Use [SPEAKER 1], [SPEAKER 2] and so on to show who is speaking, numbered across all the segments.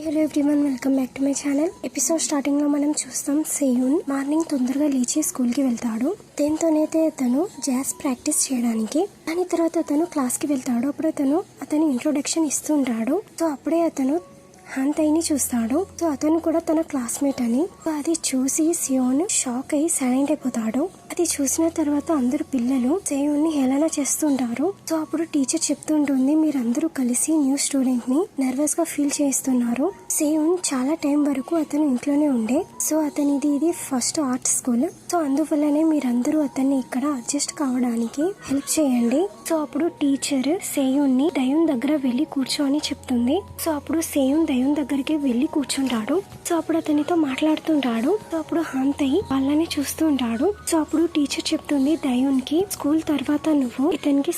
[SPEAKER 1] Hello everyone, welcome back to my channel. Episode starting లో మనం చూస్తాం సేయూన్ మార్నింగ్ తొందరగా లేచి స్కూల్ కి వెళ్తాడు. దేంతోనైతే అతను జాజ్ ప్రాక్టీస్ చేయడానికి. దాని తర్వాత అతను క్లాస్ కి వెళ్తాడు. అప్పుడు అతను ఇంట్రొడక్షన్ ఇస్తుంటాడు. సో అప్పుడే అతను హాంతైని చూస్తాడు. సో అతను కూడా తన క్లాస్మేట్ అని. అది చూసి సియోన్ షాక్ అయి సైలెంట్ అయిపోతాడు. అది చూసిన తర్వాత అందరు పిల్లలు సేయూన్ ని హేళన చేస్తుంటారు. సో అప్పుడు టీచర్ చెప్తుంటుంది, మీరందరూ కలిసి న్యూ స్టూడెంట్ ని నర్వస్ గా ఫీల్ చేస్తున్నారు. సేయూన్ చాలా టైం వరకు అతను ఇంట్లోనే ఉండే. సో ఇది ఫస్ట్ ఆర్ట్ స్కూల్. సో అందువల్లనే మీరందరూ అతన్ని ఇక్కడ అడ్జస్ట్ కావడానికి హెల్ప్ చేయండి. సో అప్పుడు టీచర్ సేయూన్ ని దయూన్ దగ్గర వెళ్లి కూర్చో అని చెప్తుంది. సో అప్పుడు సేయూన్ దయూన్ దగ్గరికి వెళ్లి కూర్చుంటాడు. సో అప్పుడు అతనితో మాట్లాడుతుంటాడు. సో అప్పుడు హాంతై వాళ్ళని చూస్తూ ఉంటాడు. సో అప్పుడు టీచర్ చెప్తుంది దయూన్ కి, స్కూల్ తర్వాత నువ్వు ఇతనికి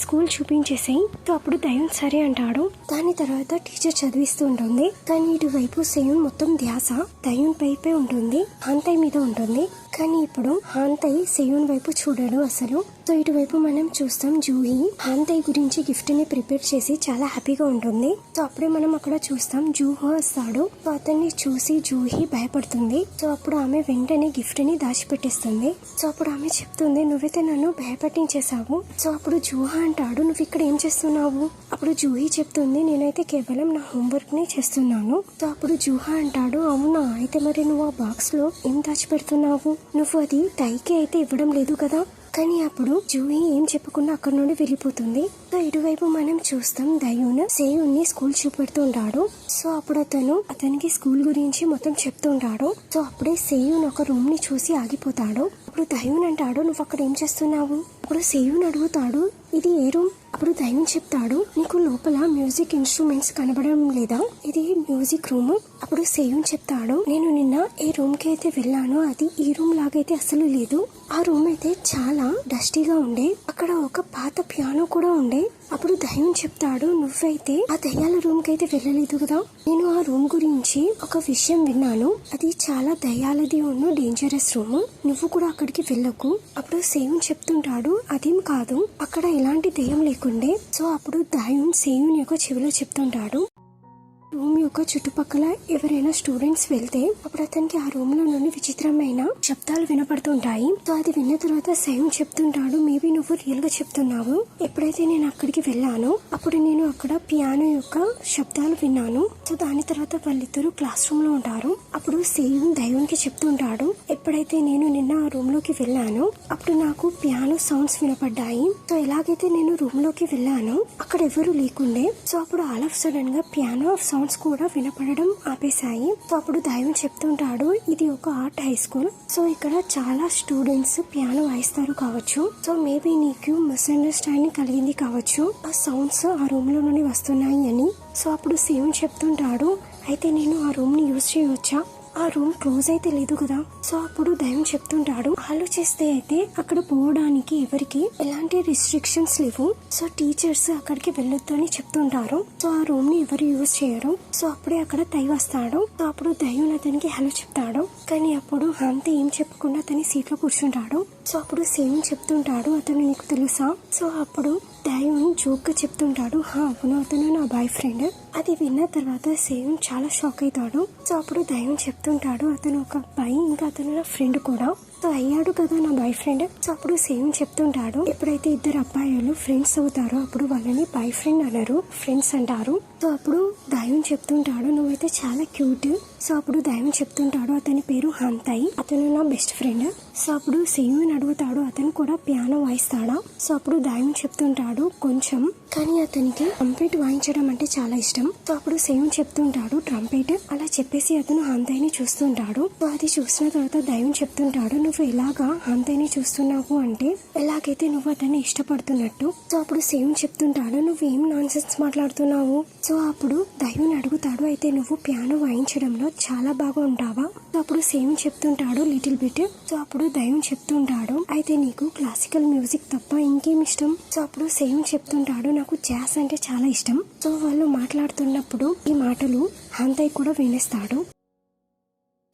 [SPEAKER 1] స్కూల్ చూపించేసాయి. సో అప్పుడు దయూన్ సరే అంటాడు. దాని తర్వాత టీచర్ చదివిస్తూ ఉంటుంది. కానీ ఇటువైపు సేయూన్ మొత్తం ధ్యాస దయూన్ పైపే ఉంటుంది, హాంతై మీద ఉంటుంది. కానీ ఇప్పుడు హాంతై సేయూన్ వైపు చూడడు అసలు. సో ఇటువైపు మనం చూస్తాం జూహీ హాంతై గురించి గిఫ్ట్ ని ప్రిపేర్ చేసి చాలా హ్యాపీగా ఉంటుంది. సో అప్పుడే మనం అక్కడ చూస్తాం జూహో వస్తాడు. సో అతన్ని చూసి జూహీ భయపడుతుంది. సో అప్పుడు ఆమె వెంటనే గిఫ్ట్ ని దాచిపెట్టేస్తుంది. సో అప్పుడు ఆమె చెప్తుంది, నువ్వైతే నన్ను భయపట్టించేసావు. సో అప్పుడు జూహా అంటాడు, నువ్వు ఇక్కడ ఏం చేస్తున్నావు? అప్పుడు జూహీ చెప్తుంది, నేనైతే కేవలం నా హోంవర్క్ ని చేస్తున్నాను. సో అప్పుడు జూహా అంటాడు, అవునా, అయితే మరి నువ్వు ఆ బాక్స్ లో ఏం దాచిపెడుతున్నావు? నువ్వు అది టైకి అయితే ఇవ్వడం లేదు కదా? కానీ అప్పుడు జూహీ ఏం చెప్పకుండా అక్కడ నుండి వెళ్ళిపోతుంది. సో ఇటువైపు మనం చూస్తాం దయూన్ సేయూన్ ని స్కూల్ చూపెడుతుంటాడు. సో అప్పుడు అతనికి స్కూల్ గురించి మొత్తం చెప్తుంటాడు. సో అప్పుడే సేయూన్ ఒక రూమ్ ని చూసి ఆగిపోతాడు. అప్పుడు దయూన్ అంటాడు, నువ్వు అక్కడ ఏం చేస్తున్నావు? అప్పుడు సేయూన్ అడుగుతాడు, ఇది ఏ రూమ్? అప్పుడు దయూన్ చెప్తాడు, నీకు లోపల మ్యూజిక్ ఇన్స్ట్రుమెంట్స్ కనబడడం లేదా? ఇది మ్యూజిక్ రూమ్. అప్పుడు సేయూన్ చెప్తాడు, నేను నిన్న ఏ రూమ్ కి అయితే వెళ్ళానో అది ఈ రూమ్ లాగైతే అసలు లేదు. ఆ రూమ్ అయితే చాలా డస్టీగా ఉండే. అక్కడ ఒక పాత పియానో కూడా ఉండే. అప్పుడు దయూన్ చెప్తాడు, నువ్వైతే ఆ దయ్యాల రూమ్ కి అయితే వెళ్ళలేదు కదా? నేను ఆ రూమ్ గురించి ఒక విషయం విన్నాను. అది చాలా దయ్యాలది ఉన్న డేంజరస్ రూమ్. నువ్వు కూడా అక్కడికి వెళ్ళకు. అప్పుడు సేయూన్ చెప్తుంటాడు, అదేం కాదు, అక్కడ ఎలాంటి దయ్యం లేకుండే. సో అప్పుడు దయూన్ సేయూన్ యొక్క చెవిలో చెప్తుంటాడు, రూమ్ యొక్క చుట్టుపక్కల ఎవరైనా స్టూడెంట్స్ వెళ్తే అప్పుడు అతనికి ఆ రూమ్ లో నుండి విచిత్రమైన శబ్దాలు వినపడుతుంటాయి. సో అది విన్న తర్వాత సేయూన్ చెప్తుంటాడు, మేబీ నువ్వు రియల్ గా చెప్తున్నావు. ఎప్పుడైతే నేను అక్కడికి వెళ్ళానో అప్పుడు నేను అక్కడ పియానో యొక్క శబ్దాలు విన్నాను. సో దాని తర్వాత వాళ్ళిద్దరూ క్లాస్ రూమ్ లో ఉంటారు. అప్పుడు సేయూన్ దయూన్ కి చెప్తుంటాడు, ఎప్పుడైతే నేను నిన్న ఆ రూమ్ లోకి వెళ్ళానో అప్పుడు నాకు పియానో సౌండ్స్ వినపడ్డాయి. సో ఎలాగైతే నేను రూమ్ లోకి వెళ్ళానో అక్కడ ఎవరు లేకుండే. సో అప్పుడు ఆల్ ఆఫ్ సడన్ గా పియానో సౌండ్స్ కూడా వినపడడం ఆపేశాయి. సో అప్పుడు దయూన్ చెప్తుంటాడు, ఇది ఒక ఆర్ట్ హై స్కూల్. సో ఇక్కడ చాలా స్టూడెంట్స్ పియానో వాయిస్తారు కావచ్చు. సో మేబీ నీకు మిస్అండర్స్టాండింగ్ కలిగింది కావచ్చు, ఆ సౌండ్స్ ఆ రూమ్ లో నుండి వస్తున్నాయి అని. సో అప్పుడు సేయూన్ చెప్తుంటాడు, అయితే నేను ఆ రూమ్ ని యూజ్ చేయవచ్చా? ఆ రూమ్ క్లోజ్ అయితే లేదు కదా? సో అప్పుడు దయూన్ చెప్తుంటాడు, ఆలోచిస్తే అయితే అక్కడ పోవడానికి ఎవరికి ఎలాంటి రిస్ట్రిక్షన్స్ లేవు. సో టీచర్స్ అక్కడికి వెళ్ళొద్దు అని చెప్తుంటారు. సో ఆ రూమ్ ని ఎవరు యూజ్ చేయరు. సో అప్పుడే అక్కడ దై వస్తాడు. సో అప్పుడు దయూన్ అతనికి హలో చెప్తాడు. కానీ అప్పుడు హాంతై ఏం చెప్పకుండా అతని సీట్ లో కూర్చుంటాడు. సో అప్పుడు సేయూన్ చెప్తుంటాడు, అతను నీకు తెలుసా? సో అప్పుడు దయూన్ జోక్ గా చెప్తుంటాడు, అవును, అతను నా బాయ్ ఫ్రెండ్. అది విన్న తర్వాత సేయూన్ చాలా షాక్ అవుతాడు. సో అప్పుడు దయూన్ చెప్తుంటాడు, అతను ఒక అబ్బాయి, ఇంకా అతను నా ఫ్రెండ్ కూడా. సో అయ్యాడు కదా నా బాయ్ ఫ్రెండ్. సో అప్పుడు సేయూన్ చెప్తుంటాడు, ఎప్పుడైతే ఇద్దరు అబ్బాయిలు ఫ్రెండ్స్ అవుతారో అప్పుడు వాళ్ళని బాయ్ ఫ్రెండ్ అనరు, ఫ్రెండ్స్ అంటారు. సో అప్పుడు దయూన్ చెప్తుంటాడు, నువ్వైతే చాలా క్యూట్. సో అప్పుడు దయూన్ చెప్తుంటాడు, అతని పేరు హాంతై, అతను నా బెస్ట్ ఫ్రెండ్. సో అప్పుడు సేయూన్ అడుగుతాడు, అతను కూడా పియానో వాయిస్తాడా? సో అప్పుడు దయూన్ చెప్తుంటాడు, కొంచెం, కానీ అతనికి ట్రంపెట్ వాయించడం అంటే చాలా ఇష్టం. సో అప్పుడు సేయూన్ చెప్తుంటాడు, ట్రంపెట్. అలా చెప్పేసి అతను హాంతైని చూస్తుంటాడు. సో అది చూసిన తర్వాత దయూన్ చెప్తుంటాడు, నువ్వు ఎలాగా హాంతైని చూస్తున్నావు అంటే ఎలాగైతే నువ్వు అతన్ని ఇష్టపడుతున్నట్టు. సో అప్పుడు సేయూన్ చెప్తుంటాడు, నువ్వు ఏం నాన్ సెన్స్ మాట్లాడుతున్నావు? సో అప్పుడు దయూన్ అడుగుతాడు, అయితే నువ్వు పియానో వాయించడంలో చాలా బాగా ఉంటావా? సో అప్పుడు సేయూన్ చెప్తుంటాడు, లిటిల్ బిట్. సో అప్పుడు దయూన్ చెప్తుంటాడు, అయితే నీకు క్లాసికల్ మ్యూజిక్ తప్ప ఇంకేం ఇష్టం? సో అప్పుడు సేయూన్ చెప్తుంటాడు, నాకు జాజ్ అంటే చాలా ఇష్టం. సో వాళ్ళు మాట్లాడుతున్నప్పుడు ఈ మాటలు హాంతై కూడా వినేస్తాడు.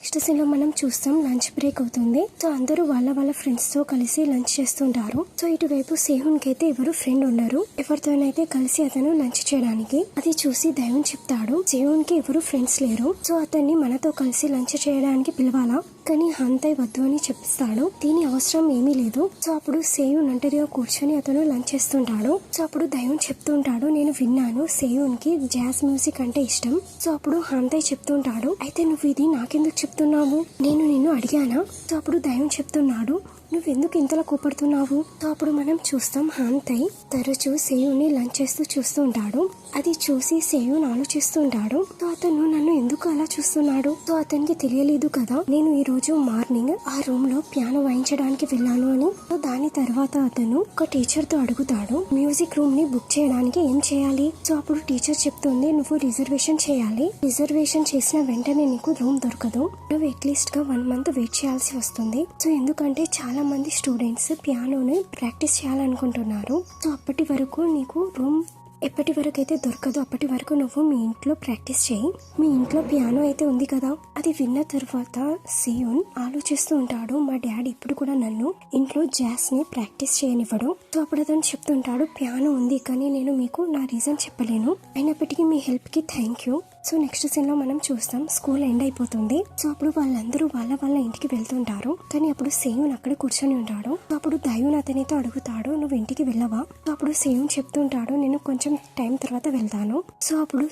[SPEAKER 1] నెక్స్ట్ సీన్ లో మనం చూస్తాం లంచ్ బ్రేక్ అవుతుంది. సో అందరూ వాళ్ళ ఫ్రెండ్స్ తో కలిసి లంచ్ చేస్తుంటారు. సో ఇటువైపు సేహున్ కి అయితే ఎవరు ఫ్రెండ్ ఉండరు, ఎవరితోనైతే కలిసి అతను లంచ్ చేయడానికి. అది చూసి దైవన్ చెప్తాడు సేహున్ కి ఎవరు ఫ్రెండ్స్ లేరు, సో అతన్ని మనతో కలిసి లంచ్ చేయడానికి పిలవాలా, కానీ హంతయ్ వద్దు అని చెప్పిస్తాడు. దీని అవసరం ఏమీ లేదు. సో అప్పుడు సేహున్ ఒంటరిగా కూర్చొని అతను లంచ్ చేస్తుంటాడు. సో అప్పుడు దైవన్ చెప్తుంటాడు, నేను విన్నాను సేహున్ కి జాజ్ మ్యూజిక్ అంటే ఇష్టం. సో అప్పుడు హంతయ్ చెప్తుంటాడు, అయితే నువ్వు ఇది నాకెందుకు చెప్తున్నావు, నేను నిన్ను అడిగానా. సో అప్పుడు దైవన్ చెప్తున్నాడు, నువ్వెందుకు ఇంతలా కోపడుతున్నావు. సో అప్పుడు మనం చూస్తాం హంతయ్ తరచూ సేయున్ ని లంచ్ చేస్తూ చూస్తూ ఉంటాడు. అది చూసి సేయున్ ఆలోచిస్తూ ఉంటాడు, సో అతను నన్ను ఎందుకు అలా చూస్తున్నాడు. సో అతనికి తెలియలేదు కదా నేను ఈ రోజు మార్నింగ్ ఆ రూమ్ లో పియానో వాయించడానికి వెళ్ళాను అని. సో దాని తర్వాత అతను ఒక టీచర్ తో అడుగుతాడు మ్యూజిక్ రూమ్ ని బుక్ చేయడానికి ఏం చేయాలి. సో అప్పుడు టీచర్ చెప్తుంది, నువ్వు రిజర్వేషన్ చేయాలి, రిజర్వేషన్ చేసిన వెంటనే నీకు రూమ్ దొరకదు, నువ్వు అట్లీస్ట్ గా 1 month వెయిట్ చేయాల్సి వస్తుంది. సో ఎందుకంటే చాలా మంది స్టూడెంట్స్ పియానోని ప్రాక్టీస్ చేయాలనుకుంటున్నారు. సో అప్పటి వరకు నీకు రూమ్ ఎప్పటి వరకు అయితే దొరకదు, అప్పటి వరకు నువ్వు మీ ఇంట్లో ప్రాక్టీస్ చేయి, మీ ఇంట్లో పియానో అయితే ఉంది కదా. అది విన్న తర్వాత సేయున్ ఆలోచిస్తూ ఉంటాడు, మా డాడీ ఇప్పుడు కూడా నన్ను ఇంట్లో జాజ్ ని ప్రాక్టీస్ చేయనివ్వడు. సో అప్పుడు అతను చెప్తుంటాడు, పియానో ఉంది కానీ నేను మీకు నా రీజన్ చెప్పలేను, అయినప్పటికీ మీ హెల్ప్ కి thank you. So next scene లో మనం చూస్తాం స్కూల్ ఎండ్ అయిపోతుంది. సో అప్పుడు వాళ్ళందరూ వాళ్ళ ఇంటికి వెళ్తుంటారు, కానీ అప్పుడు సేయున్ అక్కడ కూర్చొని ఉంటాడు. సో అప్పుడు దైవన్ అతనితో అడుగుతాడు, నువ్వు ఇంటికి వెళ్ళవా. సో అప్పుడు సేయున్ చెప్తుంటాడు, నేను కొంచెం టైం తర్వాత వెళ్తాను. సో అప్పుడు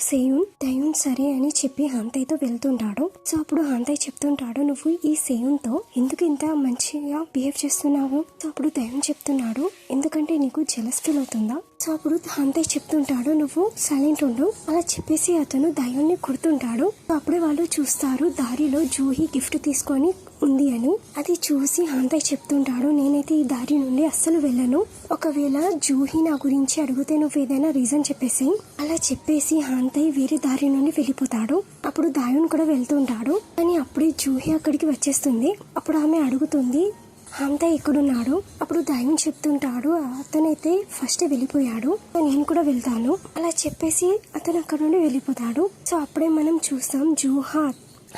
[SPEAKER 1] దైవన్ సరే అని చెప్పి హంతయ్ తో వెళ్తుంటాడు. సో అప్పుడు హంతయ్ చెప్తుంటాడు, నువ్వు ఈ సేయున్ తో ఎందుకు ఇంత మంచిగా బిహేవ్ చేస్తున్నావు. సో అప్పుడు దైవన్ చెప్తున్నాడు, ఎందుకంటే నీకు జెలస్ ఫీల్ అవుతుందా. సో అప్పుడు హంతయ్ చెప్తుంటాడు, నువ్వు సైలెంట్ ఉండు, అలా చెప్పేసి అతను దైవన్ ని కొడుతుంటాడు. అప్పుడే వాళ్ళు చూస్తారు దారిలో జూహీ గిఫ్ట్ తీసుకొని ఉంది అని. అది చూసి హంతయ్ చెప్తుంటాడు, నేనైతే ఈ దారి నుండి అస్సలు వెళ్ళను, ఒకవేళ జూహీ నా గురించి అడిగితే నువ్వు ఏదైనా రీజన్ చెప్పేసి. అలా చెప్పేసి హంతయ్ వేరే దారి నుండి వెళ్ళిపోతాడు. అప్పుడు దైవన్ కూడా వెళ్తుంటాడు, కానీ అప్పుడే జూహీ అక్కడికి వచ్చేస్తుంది. అప్పుడు ఆమె అడుగుతుంది, హంతయ్ ఎక్కడున్నాడు. అప్పుడు దైవన్ చెప్తుంటాడు, అతనైతే ఫస్ట్ వెళ్ళిపోయాడు, నేను కూడా వెళ్తాను, అలా చెప్పేసి అతను అక్కడ నుండి వెళ్ళిపోతాడు. సో అప్పుడే మనం చూస్తాం జూహా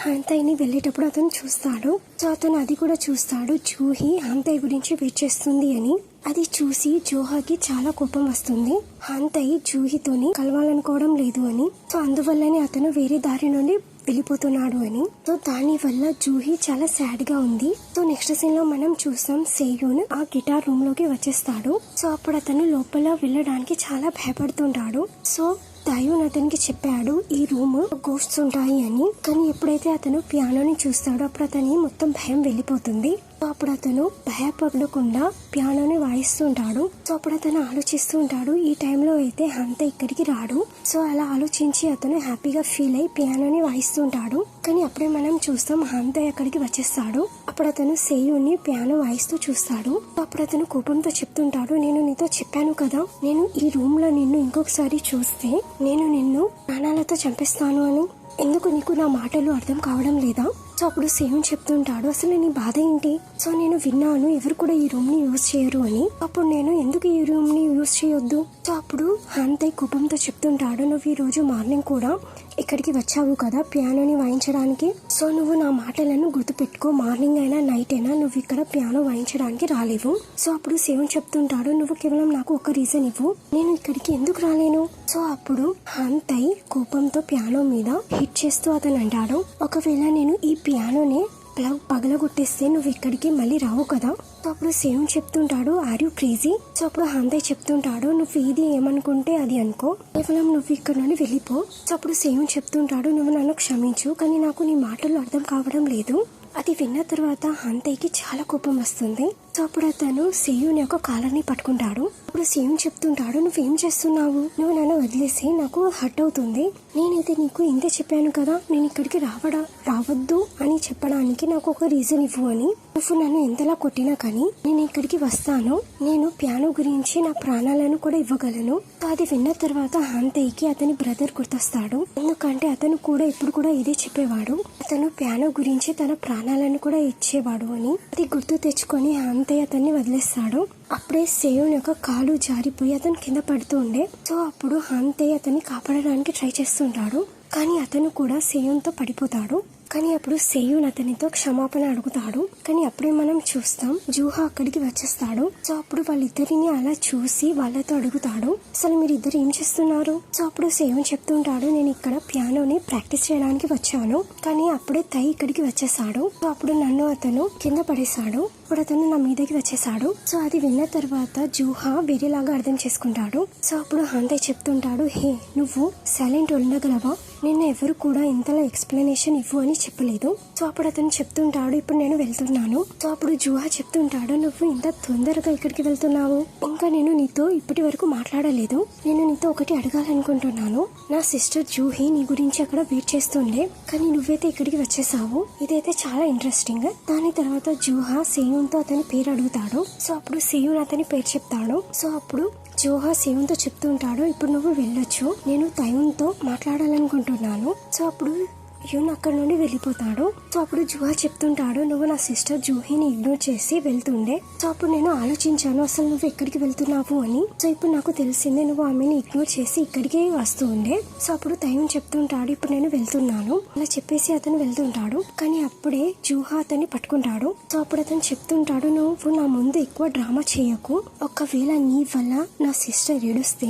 [SPEAKER 1] హంతయ్ ని వెళ్ళేటప్పుడు అతను చూస్తాడు. సో అతను అది కూడా చూస్తాడు, జూహీ హంతయ్ గురించి వెయిట్ చేస్తుంది అని. అది చూసి జోహాకి చాలా కోపం వస్తుంది, హంతయ్ జూహీతోని కలవాలనుకోవడం లేదు అని. సో అందువల్లనే అతను వేరే దారి నుండి వెళ్ళిపోతున్నాడు అని. సో దాని వల్ల జూహీ చాలా సాడ్ గా ఉంది. సో నెక్స్ట్ సీన్ లో మనం చూస్తాం సేయున్ ఆ గిటార్ రూమ్ లోకి వచ్చేస్తాడు. సో అప్పుడు అతను లోపల వెళ్ళడానికి చాలా భయపడుతుంటాడు. సో దైవన్ అతనికి చెప్పాడు ఈ రూమ్ గోస్ట్స్ ఉంటాయి అని, కానీ ఎప్పుడైతే అతను పియానోని చూస్తాడో అప్పుడు అతని మొత్తం భయం వెళ్ళిపోతుంది. సో అప్పుడు అతను భయపడకుండా పియానోని వాయిస్తుంటాడు. సో అప్పుడు అతను ఆలోచిస్తూ ఉంటాడు, ఈ టైంలో అయితే హంతయ్ ఇక్కడికి రాడు. సో అలా ఆలోచించి అతను హ్యాపీగా ఫీల్ అయి పియానోని వాయిస్తుంటాడు. కానీ అప్పుడే మనం చూస్తాం హంతయ్ అక్కడికి వచ్చేస్తాడు. అప్పుడు అతను సేయున్ ని పియానో వాయిస్తూ చూస్తాడు. అప్పుడు అతను కోపంతో చెప్తుంటాడు, నేను నీతో చెప్పాను కదా, నేను ఈ రూమ్ లో నిన్ను ఇంకొకసారి చూస్తే నేను నిన్ను ప్రాణాలతో చంపేస్తాను అని. ఎందుకు నీకు నా మాటలు అర్థం కావడం లేదా. సో అప్పుడు సేయున్ చెప్తుంటాడు, అసలు నీ బాధ ఏంటి. సో నేను విన్నాను ఎవరు కూడా ఈ రూమ్ ని యూజ్ చేయరు అని, అప్పుడు నేను ఎందుకు ఈ రూమ్ ని యూజ్ చేయొద్దు. సో అప్పుడు హంతయ్ కోపంతో చెప్తుంటాడు, నువ్వు ఈ రోజు మార్నింగ్ కూడా ఇక్కడికి వచ్చావు కదా పియానోని వాయించడానికి. సో నువ్వు నా మాటలను గుర్తుపెట్టుకో, మార్నింగ్ అయినా నైట్ అయినా నువ్వు ఇక్కడ పియానో వాయించడానికి రాలేవు. సో అప్పుడు సేయున్ చెప్తుంటాడు, నువ్వు కేవలం నాకు ఒక రీజన్ ఇవ్వు, నేను ఇక్కడికి ఎందుకు రాలేను. సో అప్పుడు హంతయ్ కోపంతో పియానో మీద హిట్ చేస్తూ అతను అంటాడు, ఒకవేళ నేను ఈ పియానోని పగలగొట్టేస్తే నువ్వు ఇక్కడికి మళ్ళీ రావు కదా. సో అప్పుడు సేయున్ చెప్తుంటాడు, ఆర్ యూ క్రేజీ. సో అప్పుడు హంతయ్ చెప్తుంటాడు, నువ్వు ఇది ఏమనుకుంటే అది అనుకో, కేవలం నువ్వు ఇక్కడ నుండి వెళ్ళిపో. సో అప్పుడు సేయున్ చెప్తుంటాడు, నువ్వు నన్ను క్షమించు, కానీ నాకు నీ మాటలు అర్థం కావడం లేదు. అది విన్న తర్వాత హంతయ్కి చాలా కోపం వస్తుంది. సో అప్పుడు అతను సేయున్ యొక్క కాలర్ని పట్టుకుంటాడు. అప్పుడు సేయున్ చెప్తుంటాడు, నువ్వేం చేస్తున్నావు, నువ్వు నన్ను వదిలేసి నాకు హర్ట్ అవుతుంది, నేనైతే నీకు ఇంతే చెప్పాను కదా, నేను ఇక్కడికి రావద్దు అని చెప్పడానికి నాకు ఒక రీజన్ ఇవ్వు అని. నువ్వు నన్ను ఎంతలా కొట్టినా కానీ నేను ఇక్కడికి వస్తాను, నేను పియానో గురించి నా ప్రాణాలను కూడా ఇవ్వగలను. అది విన్న తర్వాత హంతయ్కి అతని బ్రదర్ గుర్తొస్తాడు, ఎందుకంటే అతను కూడా ఇప్పుడు కూడా ఇదే చెప్పేవాడు, అతను పియానో గురించి తన ప్రాణాలను కూడా ఇచ్చేవాడు అని. అది గుర్తు తెచ్చుకొని హంతయ్ అతన్ని వదిలేస్తాడు. అప్పుడే సేయున్ యొక్క కాలు జారిపోయి అతను కింద పడుతూ ఉండే. సో అప్పుడు హంతయ్ అతన్ని కాపాడడానికి ట్రై చేస్తుంటాడు, కానీ అతను కూడా సేయున్ తో పడిపోతాడు. కానీ అప్పుడు సేయూన్ అతనితో క్షమాపణ అడుగుతాడు. కానీ అప్పుడే మనం చూస్తాం జూహా అక్కడికి వచ్చేస్తాడు. సో అప్పుడు వాళ్ళిద్దరిని అలా చూసి వాళ్ళతో అడుగుతాడు, అసలు మీరు ఇద్దరు ఏం చేస్తున్నారు? సో అప్పుడు సేయూన్ చెప్తుంటాడు, నేను ఇక్కడ పియానోని ప్రాక్టీస్ చేయడానికి వచ్చాను. కానీ అప్పుడే తై ఇక్కడికి వచ్చేసాడు. సో అప్పుడు నన్ను అతను కింద పడేశాడు. ఇప్పుడు అతను నా మీదకి వచ్చేసాడు. సో అది విన్న తర్వాత జూహా వేరేలాగా అర్థం చేసుకుంటాడు. సో అప్పుడు హాంతాయ్ చెప్తుంటాడు, హే నువ్వు సైలెంట్ ఉండగలవా? నిన్న ఎవరు కూడా ఇంతలో ఎక్స్ప్లెనేషన్ ఇవ్వు అని చెప్పలేదు. సో అప్పుడు అతను చెప్తుంటాడు, ఇప్పుడు నేను వెళ్తున్నాను. సో అప్పుడు జూహా చెప్తుంటాడు, నువ్వు ఇంత తొందరగా ఇక్కడికి వెళ్తున్నావు? ఇంకా నేను నీతో ఇప్పటి వరకు మాట్లాడలేదు. నేను నీతో ఒకటి అడగాలనుకుంటున్నాను. నా సిస్టర్ జూహీ నీ గురించి అక్కడ వెయిట్ చేస్తుండే, కానీ నువ్వైతే ఇక్కడికి వచ్చేసావు. ఇదైతే చాలా ఇంట్రెస్టింగ్. దాని తర్వాత జూహా సేయూన్ తో అతని పేరు అడుగుతాడు. సో అప్పుడు సేయూన్ అతని పేరు చెప్తాడు. సో అప్పుడు జూహా సేయూన్ తో చెప్తుంటాడు, ఇప్పుడు నువ్వు వెళ్ళొచ్చు, నేను తైయూన్ తో మాట్లాడాలనుకుంటున్నాను. సో అప్పుడు యూన్ అక్కడ నుండి వెళ్ళిపోతాడు. సో అప్పుడు జూహా చెప్తుంటాడు, నువ్వు నా సిస్టర్ జూహీని ఇగ్నోర్ చేసి వెళ్తుండే. సో అప్పుడు నేను ఆలోచించాను అసలు నువ్వు ఎక్కడికి వెళ్తున్నావు అని. సో ఇప్పుడు నాకు తెలిసిందే నువ్వు ఆమెని ఇగ్నోర్ చేసి ఇక్కడికే వస్తూ ఉండే. సో అప్పుడు తైయూన్ చెప్తుంటాడు, ఇప్పుడు నేను వెళ్తున్నాను అలా చెప్పేసి అతను వెళ్తుంటాడు. కానీ అప్పుడే జూహా అతన్ని పట్టుకుంటాడు. సో అప్పుడు అతను చెప్తుంటాడు, నువ్వు నా ముందు ఎక్కువ డ్రామా చేయకు. ఒకవేళ నీ వల్ల నా సిస్టర్ ఏడుస్తే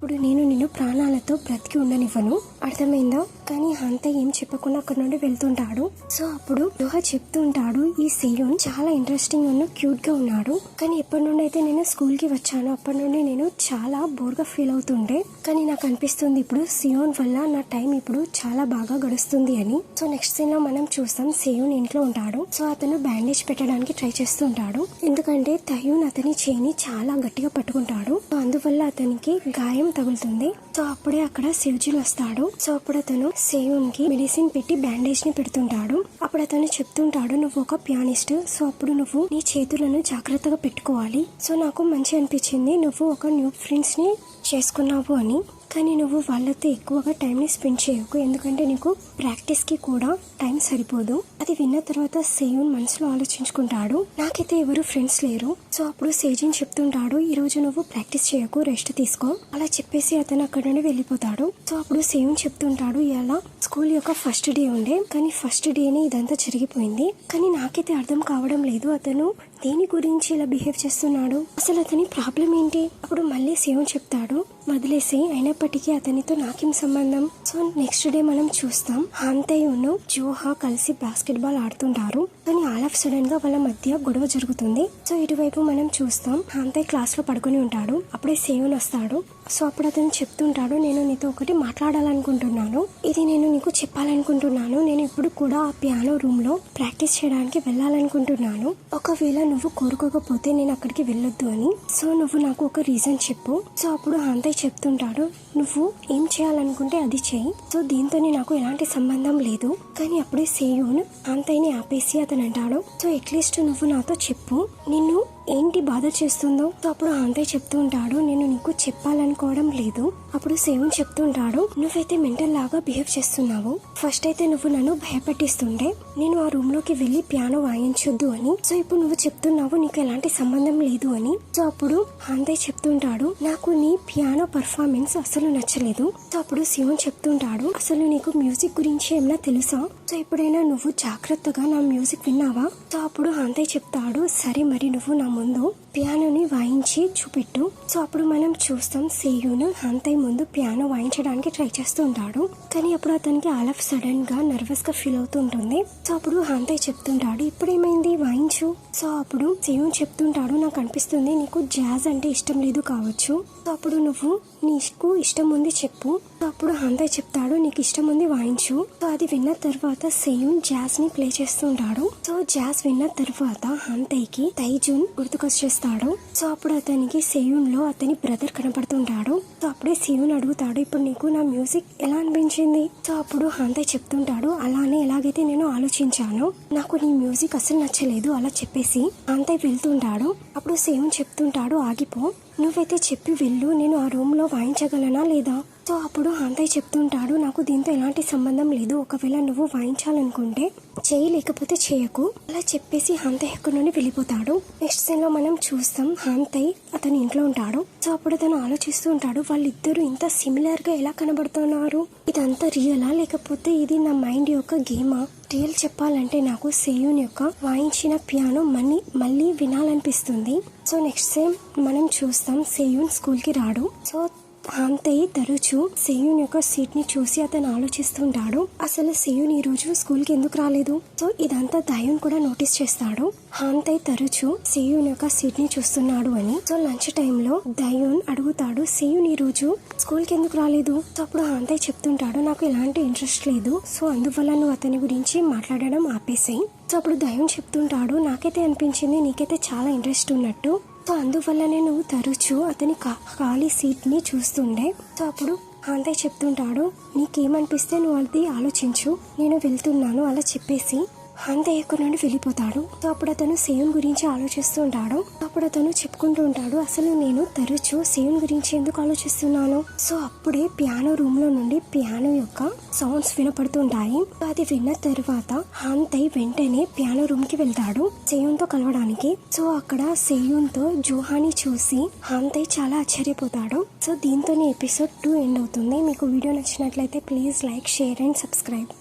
[SPEAKER 1] ఇప్పుడు నేను నిన్ను ప్రాణాలతో బ్రతికి ఉండనివ్వను, అర్థమైందా? కానీ హాంతాయ్ ఏం చెప్పకుండా అక్కడ నుండి వెళ్తుంటాడు. సో అప్పుడు జూహా చెప్తుంటాడు, ఈ సేయూన్ చాలా ఇంట్రెస్టింగ్ గా క్యూట్ గా ఉన్నాడు. కానీ ఎప్పటి నుండి అయితే నేను స్కూల్ కి వచ్చాను అప్పటి నుండి నేను చాలా బోర్ గా ఫీల్ అవుతుండే. కానీ నాకు అనిపిస్తుంది ఇప్పుడు సేయూన్ వల్ల నా టైం ఇప్పుడు చాలా బాగా గడుస్తుంది అని. సో నెక్స్ట్ సీన్ లో మనం చూస్తాం సేయూన్ ఇంట్లో ఉంటాడు. సో అతను బ్యాండేజ్ పెట్టడానికి ట్రై చేస్తుంటాడు. ఎందుకంటే తైయూన్ అతని చేయిని చాలా గట్టిగా పట్టుకుంటాడు. సో అందువల్ల అతనికి గాయం తగులుతుంది. సో అప్పుడే అక్కడ శివజీలు వస్తాడు. సో అప్పుడు అతను సేయూన్ కి మెడిసిన్ పెట్టి బ్యాండేజ్ ని పెడుతుంటాడు. అప్పుడు అతను చెప్తుంటాడు, నువ్వు ఒక పియానిస్ట్, సో అప్పుడు నువ్వు నీ చేతులను జాగ్రత్తగా పెట్టుకోవాలి. సో నాకు మంచి అనిపించింది నువ్వు ఒక న్యూ ఫ్రెండ్స్ ని చేసుకున్నావు అని. కానీ నువ్వు వాళ్ళతో ఎక్కువగా టైంని స్పెండ్ చేయకు, ఎందుకంటే నీకు ప్రాక్టీస్కి కూడా టైం సరిపోదు. అది విన్న తర్వాత సేయూన్ మనసులో ఆలోచించుకుంటాడు, నాకైతే ఎవరు ఫ్రెండ్స్ లేరు. సో అప్పుడు సేజిన్ చెప్తుంటాడు, ఈ రోజు నువ్వు ప్రాక్టీస్ చేయకు, రెస్ట్ తీసుకో అలా చెప్పేసి అతను అక్కడ నుండి వెళ్ళిపోతాడు. సో అప్పుడు సేయూన్ చెప్తుంటాడు, ఇలా స్కూల్ యొక్క ఫస్ట్ డే ఉండే, కానీ ఫస్ట్ డేనే ఇదంతా జరిగిపోయింది. కానీ నాకైతే అర్థం కావడం లేదు అతను దేని గురించి ఇలా బిహేవ్ చేస్తున్నాడు, అసలు అతని ప్రాబ్లం ఏంటి? అప్పుడు మళ్ళీ సేయూన్ చెప్తాడు, వదిలేసి అయినప్పటికీ అతనితో నాకేం సంబంధం. సో నెక్స్ట్ డే మనం చూస్తాం హాంతాయ్ జూహా కలిసి బాస్కెట్ బాల్ ఆడుతుంటారు. కానీ ఆల్ ఆఫ్ సడన్ గా వాళ్ళ మధ్య గొడవ జరుగుతుంది. సో ఇటువైపు మనం చూస్తాం హాంతాయ్ క్లాస్ లో పడుకుని ఉంటాడు. అప్పుడే సేయూన్ వస్తాడు. సో అప్పుడు అతను చెప్తుంటాడు, నేను నీతో ఒకటి మాట్లాడాలనుకుంటున్నాను, ఇది నేను నీకు చెప్పాలనుకుంటున్నాను. నేను ఇప్పుడు కూడా ఆ పియానో రూమ్ లో ప్రాక్టీస్ చేయడానికి వెళ్ళాలనుకుంటున్నాను. ఒకవేళ నువ్వు కోరుకోకపోతే నేను అక్కడికి వెళ్ళొద్దు అని. సో నువ్వు నాకు ఒక రీజన్ చెప్పు. సో అప్పుడు హాంతాయ్ చెప్తుంటాడు, నువ్వు ఏం చేయాలనుకుంటే అది చెయ్యి. సో దీంతో నాకు ఎలాంటి సంబంధం లేదు. కానీ అప్పుడే సేయూన్ హాంతాయ్ని ఆపేసి అతను అంటాడు, సో అట్లీస్ట్ నువ్వు నాతో చెప్పు, నిన్ను ఏంటి బాధ చేస్తుందో. సో అప్పుడు హాంతాయ్ చెప్తూ ఉంటాడు, నేను నీకు చెప్పాలనుకోవడం లేదు. అప్పుడు సేయూన్ చెప్తుంటాడు, నువ్వైతే మెంటల్ లాగా బిహేవ్ చేస్తున్నావు. ఫస్ట్ అయితే నువ్వు నన్ను భయపెట్టిస్తుండే నేను ఆ రూమ్ లోకి వెళ్లి పియానో వాయించొద్దు అని. సో ఇప్పుడు నువ్వు చెప్తున్నావు నీకు ఎలాంటి సంబంధం లేదు అని. సో అప్పుడు హాంతాయ్ చెప్తుంటాడు, నాకు నీ పియానో పర్ఫార్మెన్స్ అసలు నచ్చలేదు. సో అప్పుడు సేయూన్ చెప్తుంటాడు, అసలు నీకు మ్యూజిక్ గురించి ఏమైనా తెలుసా? సో ఎప్పుడైనా నువ్వు జాగ్రత్తగా నా మ్యూజిక్ విన్నావా? సో అప్పుడు హాంతాయ్ చెప్తాడు, సరే మరి నువ్వు నా ముందు పియానోని వాయించి చూపెట్టు. సో అప్పుడు మనం చూస్తాం సేయూన్ హాంతాయ్ ముందు పియానో వాయించడానికి ట్రై చేస్తూ ఉంటాడు. కానీ అప్పుడు అతనికి ఆల్ ఆఫ్ సడన్ గా నర్వస్ గా ఫీల్ అవుతూ ఉంటుంది. సో అప్పుడు హాంతాయ్ చెప్తుంటాడు, ఇప్పుడేమైంది, వాయించు. సో అప్పుడు సేయూన్ చెప్తుంటాడు, నాకు అనిపిస్తుంది నీకు జాజ్ అంటే ఇష్టం లేదు కావచ్చు. సో అప్పుడు నువ్వు నీకు ఇష్టం ఉంది చెప్పు. సో అప్పుడు హాంతాయ్ చెప్తాడు, నీకు ఇష్టం ఉంది వాయించు. సో అది విన్న తర్వాత సేయూన్ జాజ్ ని ప్లే చేస్తుంటాడు. సో జాజ్ విన్న తర్వాత హాంతాయ్ కి తైజున్ గుర్తుకొచ్చేస్తాడు. సో అప్పుడు అతనికి సేయూన్ లో అతని బ్రదర్ కనపడుతుంటాడు. సో అప్పుడే సేయూన్ అడుగుతాడు, ఇప్పుడు నీకు నా మ్యూజిక్ ఎలా అనిపించింది? సో అప్పుడు హాంతాయ్ చెప్తుంటాడు, అలానే ఎలాగైతే నేను ఆలోచించానో నాకు నీ మ్యూజిక్ అసలు నచ్చలేదు అలా చెప్పేసి హాంతాయ్ వెళ్తుంటాడు. అప్పుడు సేయూన్ చెప్తుంటాడు, ఆగిపో, నువ్వైతే చెప్పి వెళ్ళు, నేను ఆ రూమ్ లో వాయించగలనా లేదా? సో అప్పుడు హాంతయ్ చెప్తుంటాడు, నాకు దీంతో ఎలాంటి సంబంధం లేదు, ఒకవేళ నువ్వు వాయించాలనుకుంటే చేయి, లేకపోతే చేయకు, అలా చెప్పేసి హాంతయ్ అక్కడి నుండి వెళ్ళిపోతాడు. నెక్స్ట్ సీన్ లో మనం చూస్తాం హాంతయ్ అతని ఇంట్లో ఉంటాడు. సో అప్పుడు అతను ఆలోచిస్తూ ఉంటాడు, వాళ్ళిద్దరూ ఇంత సిమిలర్ గా ఎలా కనబడుతున్నారు, ఇదంతా రియలా లేకపోతే ఇది నా మైండ్ యొక్క గేమా? రియల్ చెప్పాలంటే నాకు సేయూన్ యొక్క వాయించిన పియానో మళ్ళీ వినాలనిపిస్తుంది. సో నెక్స్ట్ టైం మనం చూస్తాం సేయూన్ స్కూల్ కి రాడు. సో హాంతయ్ తరచూ సేయూన్ యొక్క సీట్ ని చూసి అతను ఆలోచిస్తుంటాడు, అసలు సేయూన్ ఈ రోజు స్కూల్ కి ఎందుకు రాలేదు. సో ఇదంతా దయూన్ కూడా నోటీస్ చేస్తాడు, హాంతయ్ తరచూ సేయూన్ యొక్క సీట్ ని చూస్తున్నాడు అని. సో లంచ్ టైంలో దయూన్ అడుగుతాడు, సేయూన్ ఈ రోజు స్కూల్ కి ఎందుకు రాలేదు. సో అప్పుడు హాంతయ్ చెప్తుంటాడు, నాకు ఎలాంటి ఇంట్రెస్ట్ లేదు, సో అందువల్ల నువ్వు అతని గురించి మాట్లాడడం ఆపేసాయి. సో అప్పుడు దయూన్ చెప్తుంటాడు, నాకైతే అనిపించింది నీకైతే చాలా ఇంట్రెస్ట్ ఉన్నట్టు, సో అందువల్లనే నువ్వు తరచూ అతని ఖాళీ సీట్ ని చూస్తుండే. సో అప్పుడు హాంతయ్ చెప్తుంటాడు, నీకేమనిపిస్తే నువ్వు అది ఆలోచించు, నేను వెళ్తున్నాను అలా చెప్పేసి హాంతయ్ అక్కడి నుండి వెళ్ళిపోతాడు. సో అప్పుడు అతను సేయూన్ గురించి ఆలోచిస్తూ ఉంటాడు. అప్పుడు అతను చెప్పుకుంటూ ఉంటాడు, అసలు నేను తరచూ సేయూన్ గురించి ఎందుకు ఆలోచిస్తున్నాను. సో అప్పుడే పియానో రూమ్ లో నుండి పియానో యొక్క సౌండ్స్ వినపడుతుంటాయి. అది విన్న తర్వాత హాంతయ్ వెంటనే పియానో రూమ్ కి వెళ్తాడు సేయూన్ తో కలవడానికి. సో అక్కడ సేయూన్ తో జోహాని చూసి హాంతయ్ చాలా ఆశ్చర్యపోతాడు. సో దీంతోనే ఎపిసోడ్ 2 ఎండ్ అవుతుంది. మీకు వీడియో నచ్చినట్లయితే please like, share and subscribe.